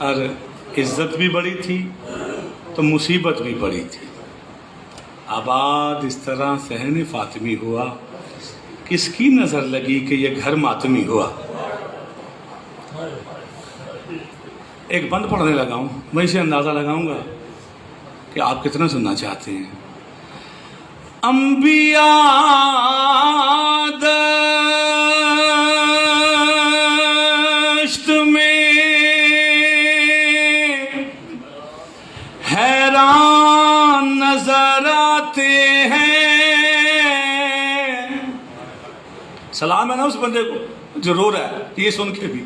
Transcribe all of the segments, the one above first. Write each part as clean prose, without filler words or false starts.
اور عزت بھی بڑی تھی تو مصیبت بھی بڑی تھی۔ آباد اس طرح صحن فاطمی ہوا، کس کی نظر لگی کہ یہ گھر ماتمی ہوا۔ ایک بند پڑھنے لگا ہوں، میں اسے اندازہ لگاؤں گا کہ آپ کتنا سننا چاہتے ہیں۔ انبیاء دشت میں حیران نظر آتے ہیں۔ سلام ہے نا اس بندے کو جو رو رہا ہے، یہ سن کے بھی،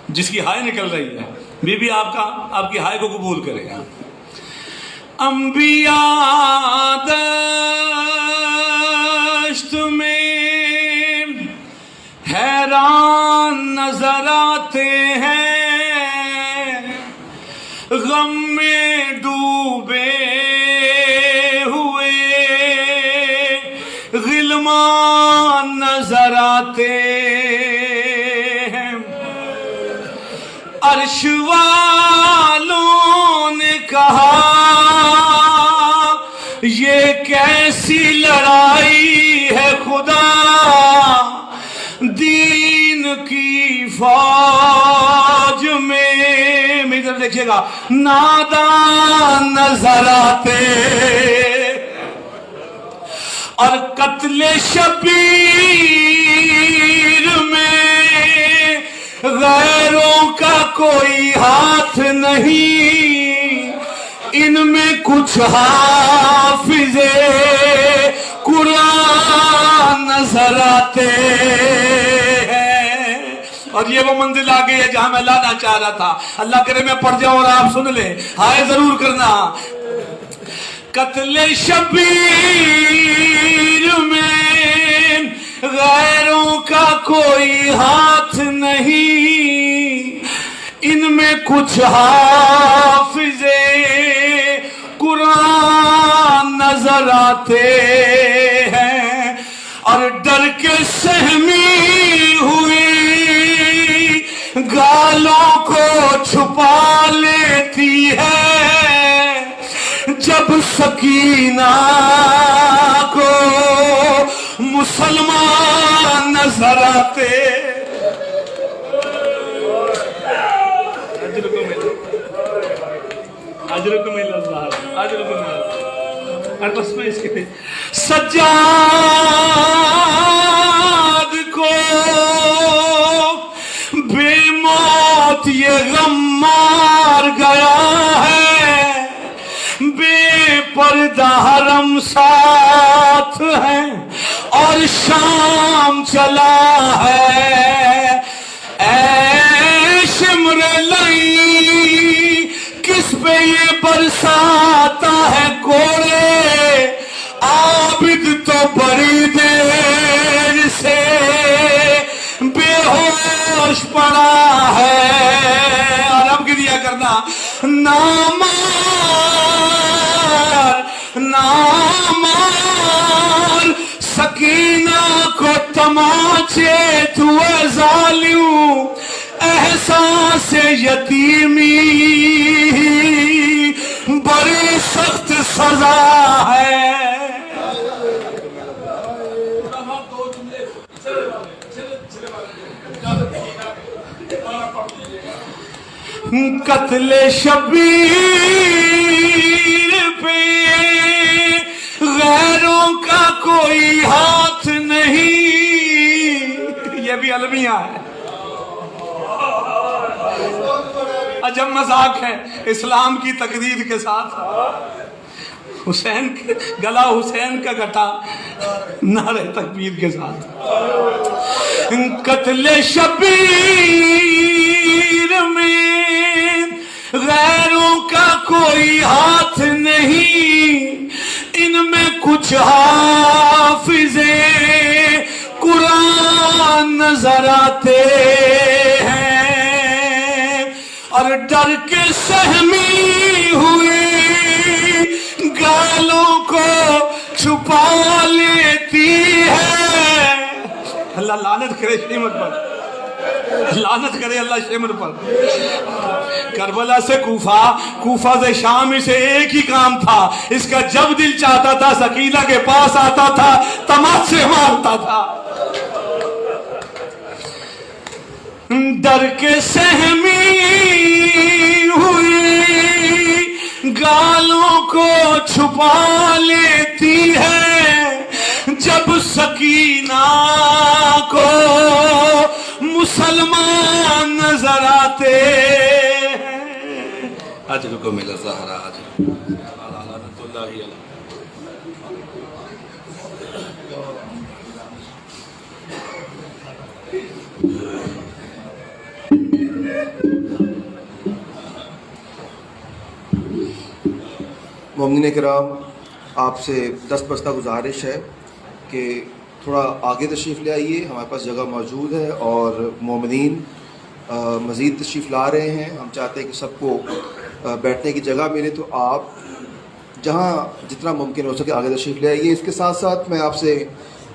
جس کی ہائے نکل رہی ہے، بی بی آپ کی ہائے کو قبول کرے گا۔ انبیاء دشت میں حیران نظر آتے ہیں، غم میں ڈوبے ہوئے غلمان نظر آتے ہیں۔ عرش والوں نے کہا یہ کیسی لڑائی ہے خدا، دین کی فوج میں ادھر دیکھیے گا نادان نظر آتے، اور قتل شبیر میں غیروں کا کوئی ہاتھ نہیں، ان میں کچھ حافظ قرآن نظر آتے ہیں۔ اور یہ وہ منزل آ گئی ہے جہاں میں لانا چاہ رہا تھا۔ اللہ کرے میں پڑھ جاؤں اور آپ سن لیں، ہائے ضرور کرنا۔ قتل شبیر میں غیروں کا کوئی ہاتھ نہیں، ان میں کچھ حافظ قرآن نظر آتے ہیں، اور ڈر کے سہمی ہوئی گالوں کو چھپا لیتی ہے، جب سکینہ کو مسلمان نظر آتے۔ بس میں اس کے سجاد کو بے موت یہ غم مار گیا ہے، بے پردہ حرم ساتھ ہے اور شام چلا ہے۔ اے شمر لئی کس پہ یہ برساتا ہے کوڑے، عابد تو بڑی دیر سے بے ہوش پڑا ہے۔ اور اب کی دیا کرنا نامار سکینہ کو تماچے تو اے ظالم، احساس یتیمی بڑی سخت سزا ہے۔ قتل شبیر پہ غیروں کا کوئی ہاتھ نہیں، یہ بھی المیہ ہے، عجب مذاق ہے اسلام کی تقدیر کے ساتھ۔ حسین گلا حسین کا کٹا نعرہ تکبیر کے ساتھ۔ قتل شبیر میں غیروں کا کوئی ہاتھ نہیں، ان میں کچھ حافظ قرآن نظر آتے ہیں، اور ڈر کے سہمی ہوئی گالوں کو چھپا لیتی ہے۔ اللہ لعنت کرے شیمر پر، لعنت کرے اللہ شیمر پر۔ کربلا سے کوفہ، کوفہ سے شام، اسے ایک ہی کام تھا، اس کا جب دل چاہتا تھا سکینہ کے پاس آتا تھا، تماچے مارتا تھا۔ ڈر کے سہمی ہوئی گالوں کو چھپا لیتی ہے، جب سکینہ کو مسلمان نظر آتے ہیں۔ اجرکم من الزہرا، لعنت اللہ علیہ۔ مومنین کرام، آپ سے دست بستہ گزارش ہے کہ تھوڑا آگے تشریف لے آئیے، ہمارے پاس جگہ موجود ہے اور مومنین مزید تشریف لا رہے ہیں۔ ہم چاہتے ہیں کہ سب کو بیٹھنے کی جگہ ملے، تو آپ جہاں جتنا ممکن ہو سکے آگے تشریف لے آئیے۔ اس کے ساتھ ساتھ میں آپ سے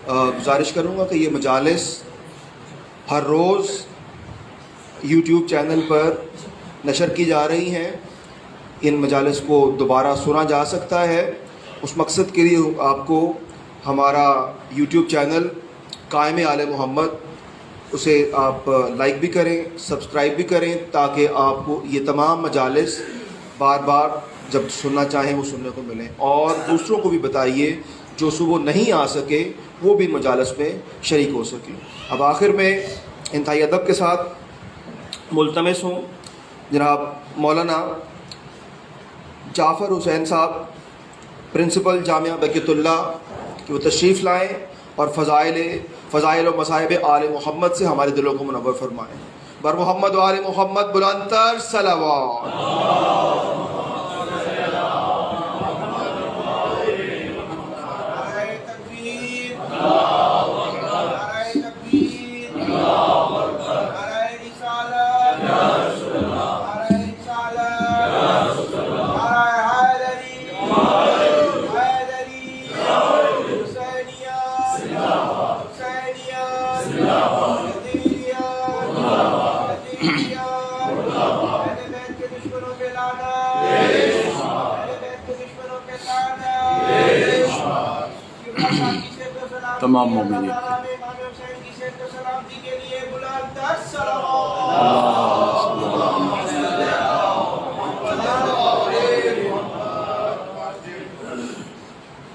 گزارش کروں گا کہ یہ مجالس ہر روز یوٹیوب چینل پر نشر کی جا رہی ہیں۔ ان مجالس کو دوبارہ سنا جا سکتا ہے، اس مقصد کے لیے آپ کو ہمارا یوٹیوب چینل قائم آل محمد، اسے آپ لائک بھی کریں، سبسکرائب بھی کریں، تاکہ آپ کو یہ تمام مجالس بار بار جب سننا چاہیں وہ سننے کو ملیں، اور دوسروں کو بھی بتائیے جو صبح نہیں آ سکے وہ بھی مجالس میں شریک ہو سکیں۔ اب آخر میں انتہائی ادب کے ساتھ ملتمس ہوں جناب مولانا جعفر حسین صاحب، پرنسپل جامعہ بقیت اللہ، کہ وہ تشریف لائیں اور فضائل و مصائب آل محمد سے ہمارے دلوں کو منور فرمائیں۔ بر محمد و آل محمد بلند تر صلوات۔ تمام مومنین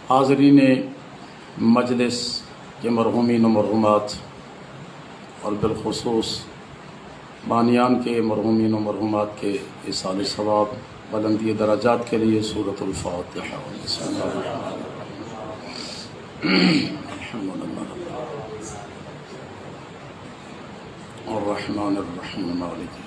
حاضرین مجلس کے مرحومین و مرحومات، اور بالخصوص بانیان کے مرحومین و مرحومات کے ایصال ثواب، بلندی درجات کے لیے سورۃ الفاتحہ۔ بسم اللہ الرحمن الرحیم، الحمد للہ الرحمن الرحیم مالک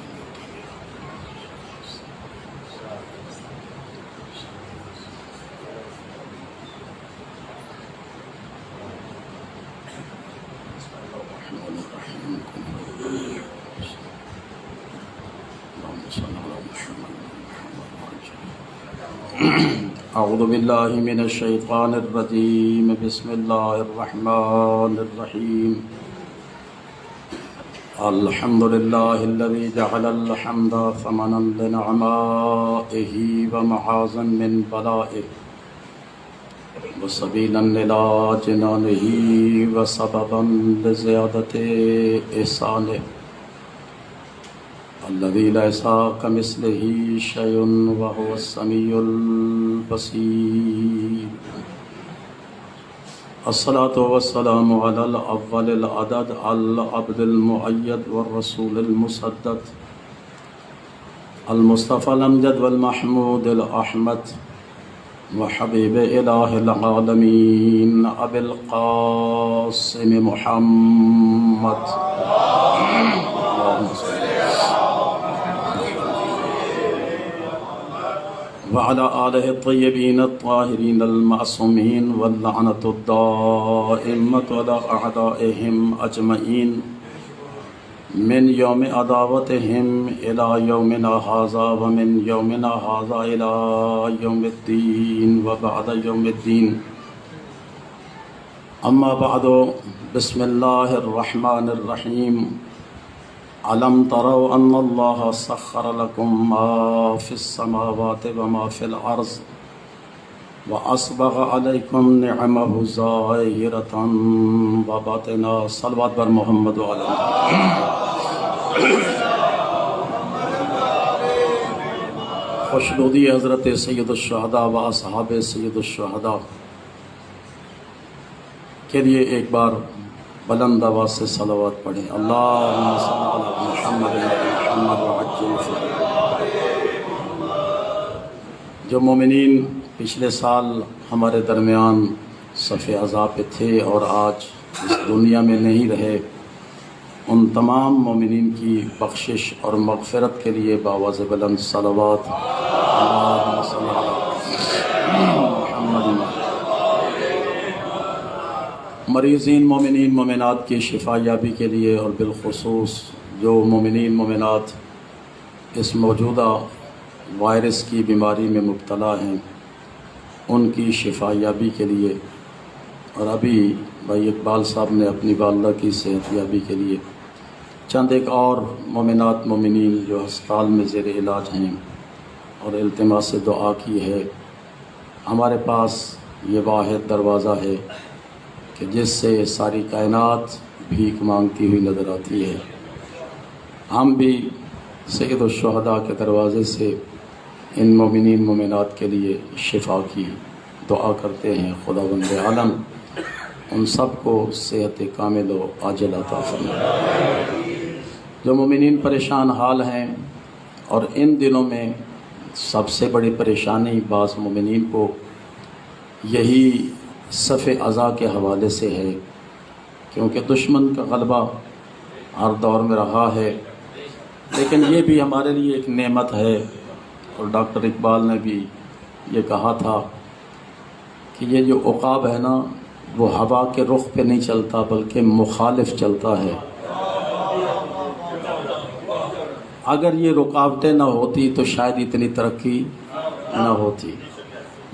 اعوذ باللہ من الشیطان الرجیم، بسم اللہ الرحمن الرحیم۔ الحمد للہ الذی جعل الحمد ثمنا لنعمائہ ومعازا من بلائہ وسبیلا الی جنانہ وسببا لزیادۃ احسانہ، الذي ليس كمثله شيء وهو السميع البصير۔ الصلاة والسلام على الأول العدد العبد المؤيد والرسول المسدد المصطفى الأمجد والمحمود الأحمد وحبيب إله العالمين أبي القاسم محمد وعلى آله الطيبين الطاهرين المعصومين واللعنة الدائمة على أعدائهم أجمعين من يوم عداوتهم إلى يومنا هذا ومن يومنا هذا إلى يوم الدين وبعد يوم الدين، أما بعد، بسم الله الرحمن الرحيم۔ ألم تروا أن الله سخر لكم ما في السماوات وما في الأرض وأسبغ عليكم نعمه ظاهرة وباطنة صلوات بر محمد وعلى خوشنودی حضرت سید الشہداء و اصحاب سید الشہداء کے لیے ایک بار بلند آواز سے صلوات پڑھیں. اللہم صل علی محمد محمد وعجل فرجہ. جو مومنین پچھلے سال ہمارے درمیان صف عزا پہ تھے اور آج اس دنیا میں نہیں رہے، ان تمام مومنین کی بخشش اور مغفرت کے لیے باواز بلند صلوات. اللہم صل علی محمد. مریضین مومنین مومنات کی شفا یابی کے لیے اور بالخصوص جو مومنین مومنات اس موجودہ وائرس کی بیماری میں مبتلا ہیں ان کی شفا یابی کے لیے، اور ابھی بھائی اقبال صاحب نے اپنی والدہ کی صحت یابی کے لیے چند ایک اور مومنات مومنین جو ہسپتال میں زیر علاج ہیں اور التماس دعا کی ہے. ہمارے پاس یہ واحد دروازہ ہے کہ جس سے ساری کائنات بھیک مانگتی ہوئی نظر آتی ہے. ہم بھی سید الشہداء کے دروازے سے ان مومنین مومنات کے لیے شفا کی دعا کرتے ہیں. خداوند عالم ان سب کو صحت کامل و عاجل عطا فرمائے. جو مومنین پریشان حال ہیں اور ان دنوں میں سب سے بڑی پریشانی بعض مومنین کو یہی صف عزا کے حوالے سے ہے، کیونکہ دشمن کا غلبہ ہر دور میں رہا ہے، لیکن یہ بھی ہمارے لیے ایک نعمت ہے. اور ڈاکٹر اقبال نے بھی یہ کہا تھا کہ یہ جو عقاب ہے نا وہ ہوا کے رخ پہ نہیں چلتا بلکہ مخالف چلتا ہے. اگر یہ رکاوٹیں نہ ہوتی تو شاید اتنی ترقی نہ ہوتی.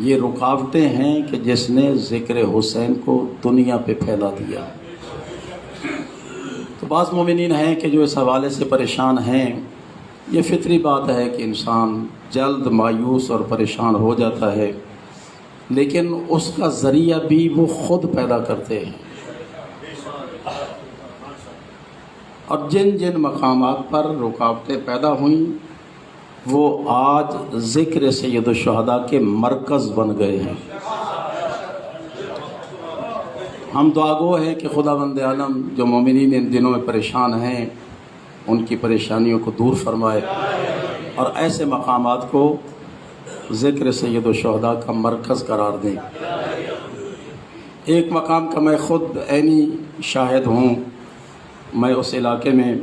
یہ رکاوٹیں ہیں کہ جس نے ذکر حسین کو دنیا پہ پھیلا دیا. تو بعض مومنین ہیں کہ جو اس حوالے سے پریشان ہیں. یہ فطری بات ہے کہ انسان جلد مایوس اور پریشان ہو جاتا ہے، لیکن اس کا ذریعہ بھی وہ خود پیدا کرتے ہیں. اور جن جن مقامات پر رکاوٹیں پیدا ہوئیں وہ آج ذکر سید الشہداء کے مرکز بن گئے ہیں. ہم دعا گو ہیں کہ خداوند عالم جو مومنین ان دنوں میں پریشان ہیں ان کی پریشانیوں کو دور فرمائے اور ایسے مقامات کو ذکر سید الشہداء کا مرکز قرار دیں. ایک مقام کا میں خود عینی شاہد ہوں. میں اس علاقے میں